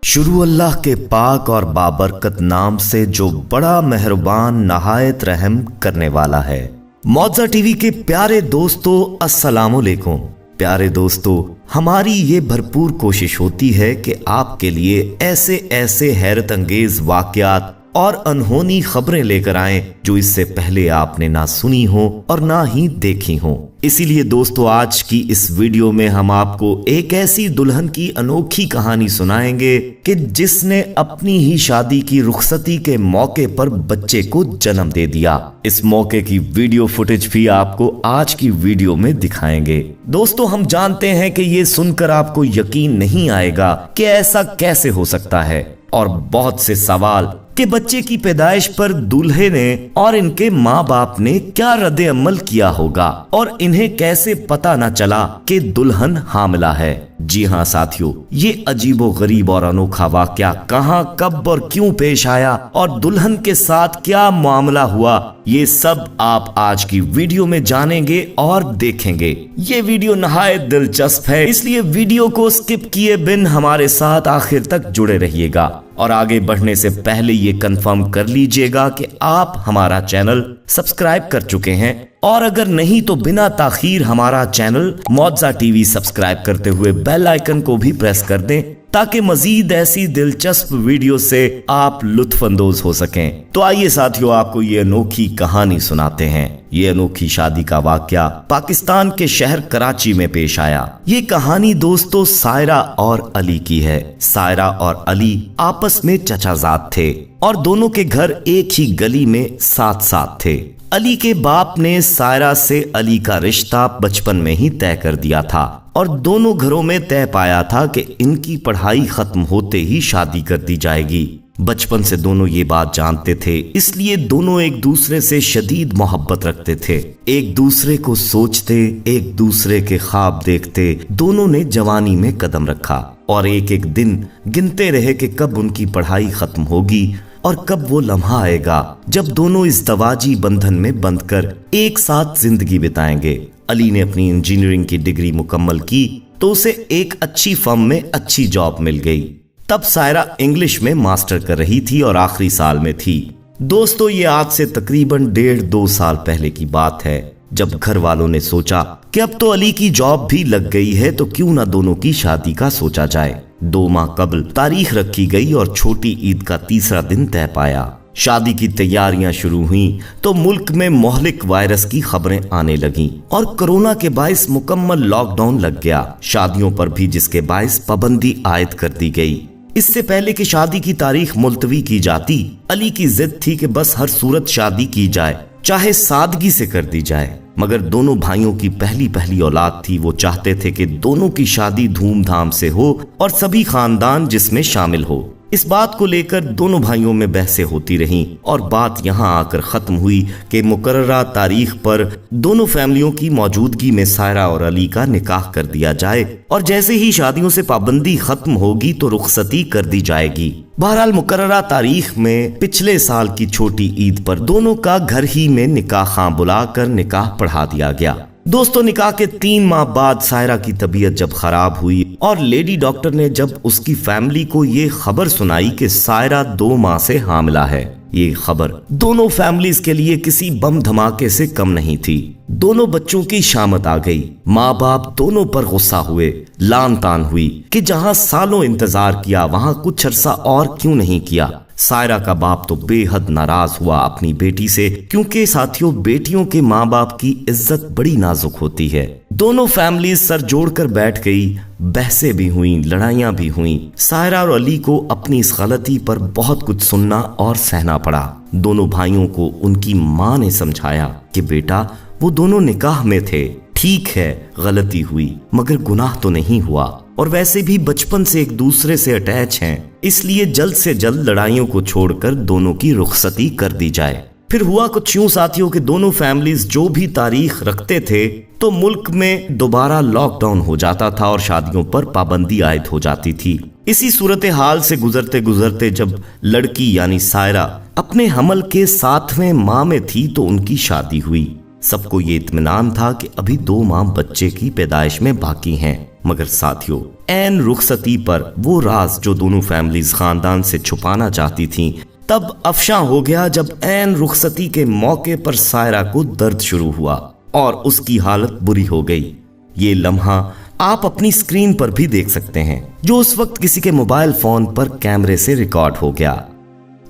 शुरू अल्लाह के पाक और बाबरकत नाम से जो बड़ा मेहरबान नहायत रहम करने वाला है। मौजा टीवी के प्यारे दोस्तों, अस्सलाम वालेकुम। प्यारे दोस्तों, हमारी ये भरपूर कोशिश होती है कि आपके लिए ऐसे ऐसे हैरत अंगेज वाकयात और अनहोनी खबरें लेकर आएं जो इससे पहले आपने ना सुनी हो और ना ही देखी हो। इसीलिए दोस्तों, आज की इस वीडियो में हम आपको एक ऐसी दुल्हन की अनोखी कहानी सुनाएंगे कि जिसने अपनी ही शादी की रुखसती के मौके पर बच्चे को जन्म दे दिया। इस मौके की वीडियो फुटेज भी आपको आज की वीडियो में दिखाएंगे। दोस्तों, हम जानते हैं कि ये सुनकर आपको यकीन नहीं आएगा कि ऐसा कैसे हो सकता है, और बहुत से सवाल कि बच्चे की पैदाइश पर दूल्हे ने और इनके माँ बाप ने क्या रद्द अमल किया होगा और इन्हें कैसे पता न चला कि दुल्हन हामिला है। जी हाँ साथियों, ये अजीबो गरीब और अनोखा वाकया कहाँ, कब और क्यों पेश आया और दुल्हन के साथ क्या मामला हुआ, ये सब आप आज की वीडियो में जानेंगे और देखेंगे। ये वीडियो नहायत दिलचस्प है, इसलिए वीडियो को स्किप किए बिन हमारे साथ आखिर तक जुड़े रहिएगा। और आगे बढ़ने से पहले ये कंफर्म कर लीजिएगा कि आप हमारा चैनल सब्सक्राइब कर चुके हैं, और अगर नहीं तो बिना ताखीर हमारा चैनल मौजा टीवी सब्सक्राइब करते हुए बेल आइकन को भी प्रेस कर दें ताकि मजीद ऐसी दिलचस्प वीडियो से आप लुत्फ अंदोज हो सकें। तो आइए साथियों, आपको ये अनोखी कहानी सुनाते हैं। ये अनोखी शादी का वाकया पाकिस्तान के शहर कराची में पेश आया। ये कहानी दोस्तों सायरा और अली की है। सायरा और अली आपस में चचाजाद थे और दोनों के घर एक ही गली में साथ साथ थे। अली के बाप ने सायरा से अली का रिश्ता बचपन में ही तय कर दिया था और दोनों घरों में तय पाया था कि इनकी पढ़ाई खत्म होते ही शादी कर दी जाएगी। बचपन से दोनों ये बात जानते थे, इसलिए दोनों एक दूसरे से शदीद मोहब्बत रखते थे। एक दूसरे को सोचते, एक दूसरे के ख्वाब देखते दोनों ने जवानी में कदम रखा और एक एक दिन गिनते रहे कि कब उनकी पढ़ाई खत्म होगी और कब वो लम्हा आएगा जब दोनों इस दवाजी बंधन में बंधकर एक साथ जिंदगी बिताएंगे। अली ने अपनी इंजीनियरिंग की डिग्री मुकम्मल की तो उसे एक अच्छी फर्म में अच्छी जॉब मिल गई। तब सायरा इंग्लिश में मास्टर कर रही थी और आखिरी साल में थी। दोस्तों, ये आज से तकरीबन 1.5-2 साल पहले की बात है, जब घर वालों ने सोचा कि अब तो अली की जॉब भी लग गई है तो क्यों ना दोनों की शादी का सोचा जाए। 2 माह कबल तारीख रखी गई और छोटी ईद का तीसरा दिन तय पाया। शादी की तैयारियां शुरू हुई तो मुल्क में मोहलिक वायरस की खबरें आने लगीं और कोरोना के बाइस मुकम्मल लॉकडाउन लग गया। शादियों पर भी जिसके बाइस पाबंदी आयद कर दी गई। इससे पहले कि शादी की तारीख मुलतवी की जाती, अली की जिद थी कि बस हर सूरत शादी की जाए, चाहे सादगी से कर दी जाए। मगर दोनों भाइयों की पहली पहली औलाद थी। वो चाहते थे कि दोनों की शादी धूमधाम से हो और सभी खानदान जिसमें शामिल हो। इस बात को लेकर दोनों भाइयों में बहसें होती रहीं और बात यहां आकर खत्म हुई कि मुकर्ररा तारीख पर दोनों फैमिलियों की मौजूदगी में सायरा और अली का निकाह कर दिया जाए और जैसे ही शादियों से पाबंदी खत्म होगी तो रुखसती कर दी जाएगी। बहरहाल मुकर्ररा तारीख में पिछले साल की छोटी ईद पर दोनों का घर ही में निकाह खां बुलाकर निकाह पढ़ा दिया गया। दोस्तों, निकाह के 3 माह बाद सायरा की तबीयत जब खराब हुई और लेडी डॉक्टर ने जब उसकी फैमिली को ये खबर सुनाई कि सायरा 2 माह से हामिला है, ये खबर दोनों फैमिलीज के लिए किसी बम धमाके से कम नहीं थी। दोनों बच्चों की शामत आ गई। माँ बाप दोनों पर गुस्सा हुए, लान तान हुई कि जहां सालों इंतजार किया वहां कुछ अरसा और क्यों नहीं किया। सायरा का बाप तो बेहद नाराज हुआ अपनी बेटी से, क्योंकि साथियों, बेटियों के माँ बाप की इज्जत बड़ी नाजुक होती है। दोनों फैमिली सर जोड़कर बैठ गई। बहसें भी हुई, लड़ाइयां भी हुई। सायरा और अली को अपनी इस गलती पर बहुत कुछ सुनना और सहना पड़ा। दोनों भाइयों को उनकी माँ ने समझाया कि बेटा, वो दोनों निकाह में थे, ठीक है गलती हुई मगर गुनाह तो नहीं हुआ, और वैसे भी बचपन से एक दूसरे से अटैच हैं, इसलिए जल्द से जल्द लड़ाइयों को छोड़कर दोनों की रुखसती कर दी जाए। फिर हुआ कुछ यूं साथियों कि दोनों फैमिलीज जो भी तारीख रखते थे तो मुल्क में दोबारा लॉकडाउन हो जाता था और शादियों पर पाबंदी आयद हो जाती थी। इसी सूरत हाल से गुजरते गुजरते जब लड़की यानी सायरा अपने हमल के 7वें माह में थी तो उनकी शादी हुई। सबको ये इत्मीनान था कि अभी 2 माह बच्चे की पैदाइश में बाकी हैं। मगर साथियों, ऐन रुखसती पर वो राज जो दोनों फैमिलीज खानदान से छुपाना चाहती थीं, तब अफशा हो गया जब ऐन रुखसती के मौके पर सायरा को दर्द शुरू हुआ और उसकी हालत बुरी हो गई। ये लम्हा आप अपनी स्क्रीन पर भी देख सकते हैं, जो उस वक्त किसी के मोबाइल फोन पर कैमरे से रिकॉर्ड हो गया।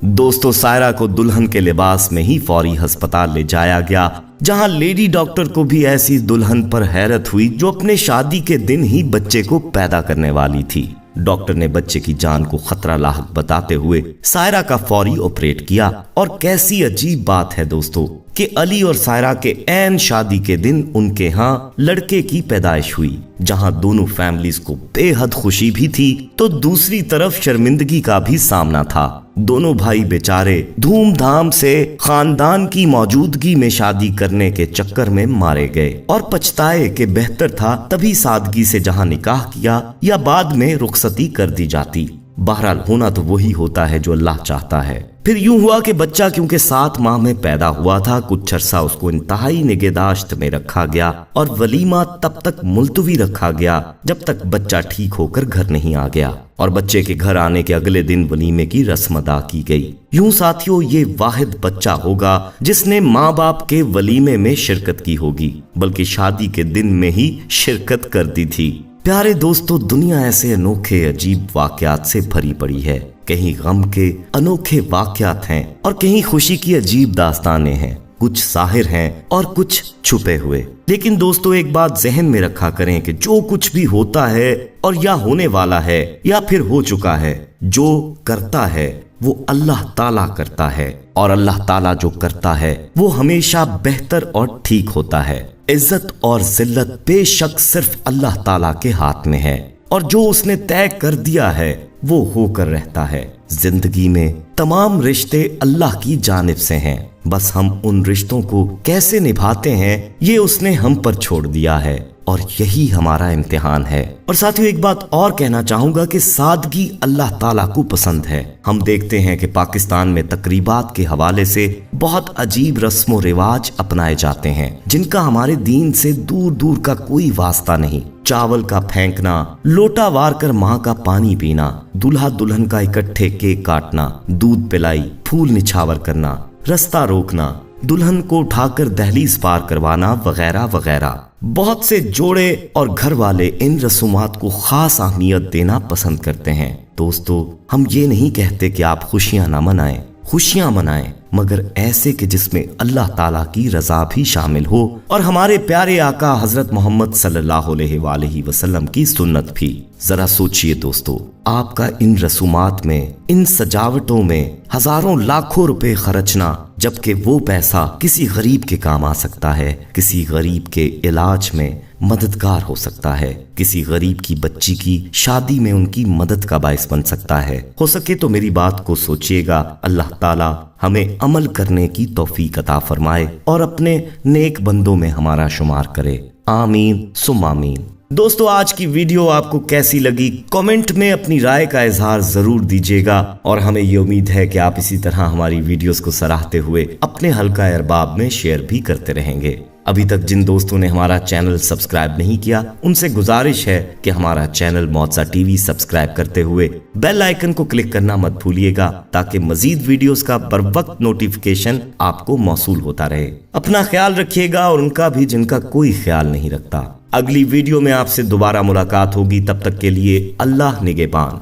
दोस्तों, सायरा को दुल्हन के लिबास में ही फौरी अस्पताल ले जाया गया, जहां लेडी डॉक्टर को भी ऐसी दुल्हन पर हैरत हुई जो अपने शादी के दिन ही बच्चे को पैदा करने वाली थी। डॉक्टर ने बच्चे की जान को खतरा लाहक बताते हुए सायरा का फौरी ऑपरेट किया। और कैसी अजीब बात है दोस्तों कि अली और सायरा के ऐन शादी के दिन उनके यहाँ लड़के की पैदाइश हुई। जहां दोनों फैमिलीज को बेहद खुशी भी थी तो दूसरी तरफ शर्मिंदगी का भी सामना था। दोनों भाई बेचारे धूमधाम से खानदान की मौजूदगी में शादी करने के चक्कर में मारे गए और पछताए कि बेहतर था तभी सादगी से जहां निकाह किया या बाद में रुखसती कर दी जाती। बहरहाल होना तो वही होता है जो अल्लाह चाहता है। फिर यूं हुआ कि बच्चा क्योंकि 7 माह में पैदा हुआ था, कुछ अरसा उसको इंतहाई निगहदाश्त में रखा गया और वलीमा तब तक मुलतवी रखा गया जब तक बच्चा ठीक होकर घर नहीं आ गया। और बच्चे के घर आने के अगले दिन वलीमे की रस्म अदा की गई। यूं साथियों, ये वाहिद बच्चा होगा जिसने माँ बाप के वलीमे में शिरकत की होगी, बल्कि शादी के दिन में ही शिरकत कर दी थी। प्यारे दोस्तों, दुनिया ऐसे अनोखे अजीब वाकयात से भरी पड़ी है। कहीं गम के अनोखे वाकयात हैं और कहीं खुशी की अजीब दास्तानें हैं। कुछ जाहिर हैं और कुछ छुपे हुए। लेकिन दोस्तों, एक बात जहन में रखा करें कि जो कुछ भी होता है और या होने वाला है या फिर हो चुका है, जो करता है वो अल्लाह ताला करता है। और अल्लाह ताला जो करता है वो हमेशा बेहतर और ठीक होता है। इज्जत और जिल्लत बेशक सिर्फ अल्लाह ताला के हाथ में है और जो उसने तय कर दिया है वो होकर रहता है। जिंदगी में तमाम रिश्ते अल्लाह की जानिब से हैं, बस हम उन रिश्तों को कैसे निभाते हैं ये उसने हम पर छोड़ दिया है और यही हमारा इम्तिहान है। और साथियों, एक बात और कहना चाहूंगा कि सादगी अल्लाह ताला को पसंद है। हम देखते हैं कि पाकिस्तान में तकरीबात के हवाले से बहुत अजीब रस्म रिवाज अपनाए जाते हैं जिनका हमारे दीन से दूर दूर का कोई वास्ता नहीं। चावल का फेंकना, लोटा वार कर माँ का पानी पीना, दूल्हा दुल्हन का इकट्ठे केक काटना, दूध पिलाई, फूल निछावर करना, रास्ता रोकना, दुल्हन को उठाकर दहलीज पार करवाना वगैरह वगैरह। बहुत से जोड़े और घर वाले इन रसूमात को खास अहमियत देना पसंद करते हैं। दोस्तों, हम ये नहीं कहते कि आप खुशियां ना मनाएं, खुशियां मनाएं, मगर ऐसे कि जिसमें अल्लाह ताला की रजा भी शामिल हो और हमारे प्यारे आका हजरत मोहम्मद सल्लल्लाहु अलैहि वसल्लम की सुन्नत भी। जरा सोचिए दोस्तों, आपका इन रसूमात में, इन सजावटों में हजारों लाखों रुपए खर्चना, जबकि वो पैसा किसी गरीब के काम आ सकता है, किसी गरीब के इलाज में मददगार हो सकता है, किसी गरीब की बच्ची की शादी में उनकी मदद का बायस बन सकता है। हो सके तो मेरी बात को सोचिएगा। अल्लाह ताला हमें अमल करने की तौफीक अता फरमाए और अपने नेक बंदों में हमारा शुमार करे। आमीन सुम आमीन। दोस्तों, आज की वीडियो आपको कैसी लगी कमेंट में अपनी राय का इजहार जरूर दीजिएगा और हमें ये उम्मीद है कि आप इसी तरह हमारी वीडियोस को सराहते हुए अपने हल्का अरबाब में शेयर भी करते रहेंगे। अभी तक जिन दोस्तों ने हमारा चैनल सब्सक्राइब नहीं किया उनसे गुजारिश है कि हमारा चैनल मौजा टीवी सब्सक्राइब करते हुए बेल आइकन को क्लिक करना मत भूलिएगा ताकि मजीद वीडियोस का बर वक्त नोटिफिकेशन आपको मौसूल होता रहे। अपना ख्याल रखिएगा और उनका भी जिनका कोई ख्याल नहीं रखता। अगली वीडियो में आपसे दोबारा मुलाकात होगी, तब तक के लिए अल्लाह निगहबान।